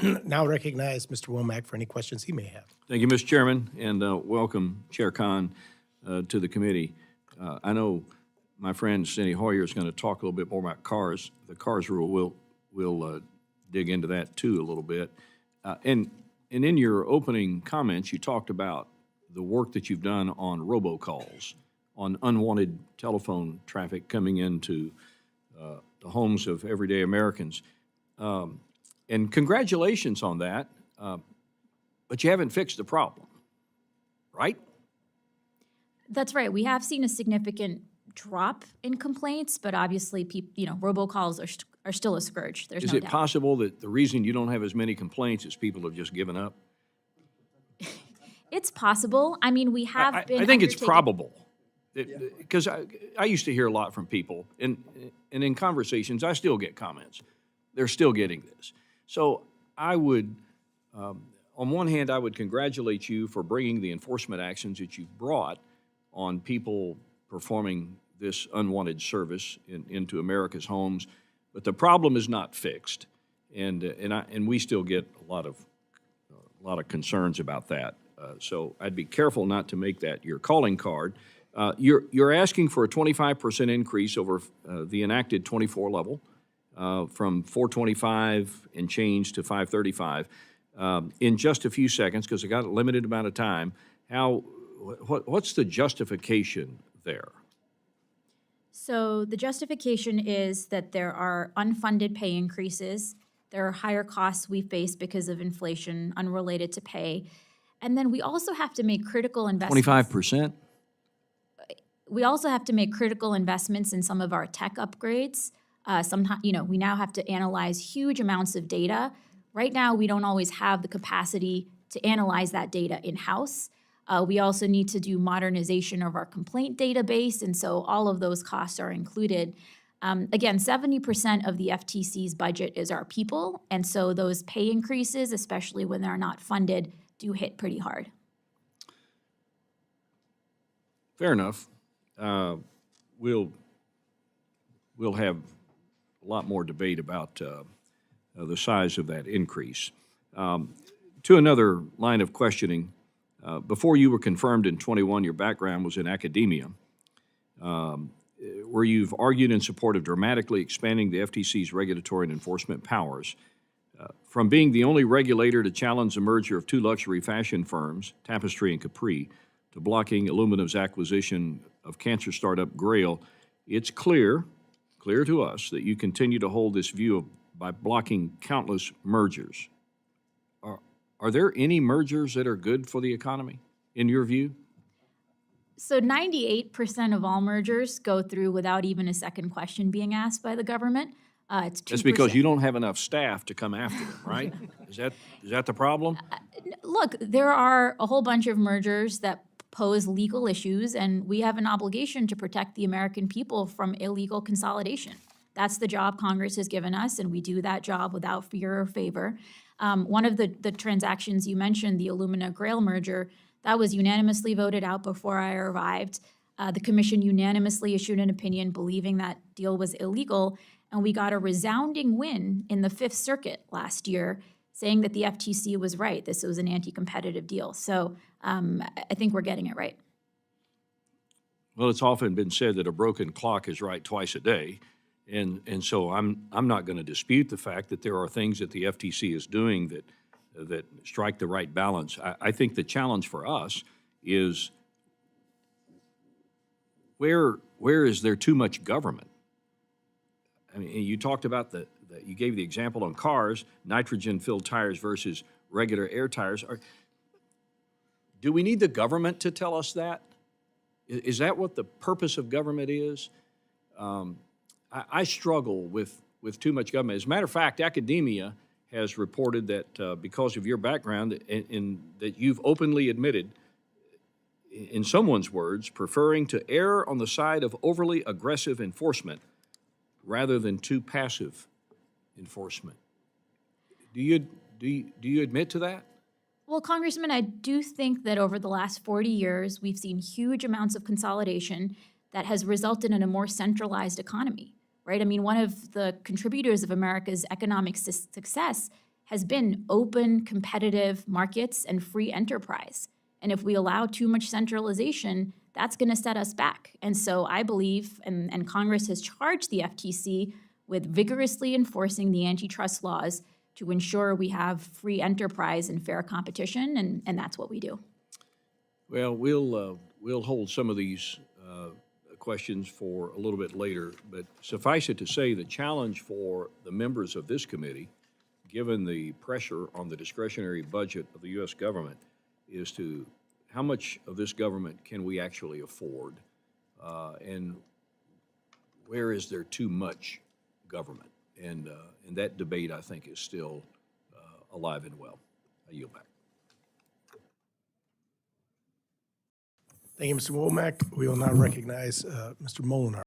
now recognize Mr. Womack for any questions he may have. Thank you, Mr. Chairman, and welcome Chair Khan to the committee. I know my friend Cindy Hoyer is going to talk a little bit more about cars. The cars rule, we'll dig into that too a little bit. And in your opening comments, you talked about the work that you've done on robocalls, on unwanted telephone traffic coming into the homes of everyday Americans. And congratulations on that, but you haven't fixed the problem, right? That's right. We have seen a significant drop in complaints, but obviously, robocalls are still a scourge. There's no doubt. Is it possible that the reason you don't have as many complaints is people have just given up? It's possible. I mean, we have been. I think it's probable. Because I used to hear a lot from people, and in conversations, I still get comments. They're still getting this. So I would, on one hand, I would congratulate you for bringing the enforcement actions that you've brought on people performing this unwanted service into America's homes. But the problem is not fixed, and we still get a lot of concerns about that. So I'd be careful not to make that your calling card. You're asking for a 25% increase over the enacted 24 level, from 425 and change to 535. In just a few seconds, because I got a limited amount of time, what's the justification there? So the justification is that there are unfunded pay increases. There are higher costs we face because of inflation unrelated to pay. And then we also have to make critical investments. 25%? We also have to make critical investments in some of our tech upgrades. Sometimes, we now have to analyze huge amounts of data. Right now, we don't always have the capacity to analyze that data in-house. We also need to do modernization of our complaint database, and so all of those costs are included. Again, 70% of the FTC's budget is our people, and so those pay increases, especially when they're not funded, do hit pretty hard. Fair enough. We'll have a lot more debate about the size of that increase. To another line of questioning, before you were confirmed in 21, your background was in academia, where you've argued in support of dramatically expanding the FTC's regulatory and enforcement powers. From being the only regulator to challenge the merger of two luxury fashion firms, Tapestry and Capri, to blocking Illumina's acquisition of cancer startup Grail, it's clear to us that you continue to hold this view by blocking countless mergers. Are there any mergers that are good for the economy, in your view? So 98% of all mergers go through without even a second question being asked by the government. It's 2%. That's because you don't have enough staff to come after them, right? Is that the problem? Look, there are a whole bunch of mergers that pose legal issues, and we have an obligation to protect the American people from illegal consolidation. That's the job Congress has given us, and we do that job without fear or favor. One of the transactions you mentioned, the Illumina-Grail merger, that was unanimously voted out before I arrived. The commission unanimously issued an opinion believing that deal was illegal, and we got a resounding win in the Fifth Circuit last year, saying that the FTC was right. This was an anti-competitive deal. So I think we're getting it right. Well, it's often been said that a broken clock is right twice a day. And so I'm not going to dispute the fact that there are things that the FTC is doing that strike the right balance. I think the challenge for us is where is there too much government? I mean, you talked about you gave the example on cars, nitrogen-filled tires versus regular air tires. Do we need the government to tell us that? Is that what the purpose of government is? I struggle with too much government. As a matter of fact, academia has reported that because of your background, that you've openly admitted, in someone's words, preferring to err on the side of overly aggressive enforcement rather than too passive enforcement. Do you admit to that? Well, Congressman, I do think that over the last 40 years, we've seen huge amounts of consolidation that has resulted in a more centralized economy, right? I mean, one of the contributors of America's economic success has been open, competitive markets and free enterprise. And if we allow too much centralization, that's going to set us back. And so I believe, and Congress has charged the FTC with vigorously enforcing the antitrust laws to ensure we have free enterprise and fair competition, and that's what we do. Well, we'll hold some of these questions for a little bit later, but suffice it to say, the challenge for the members of this committee, given the pressure on the discretionary budget of the U.S. government, is to how much of this government can we actually afford, and where is there too much government? And that debate, I think, is still alive and well. I yield back. Thank you, Mr. Womack. We will now recognize Mr. Molinar.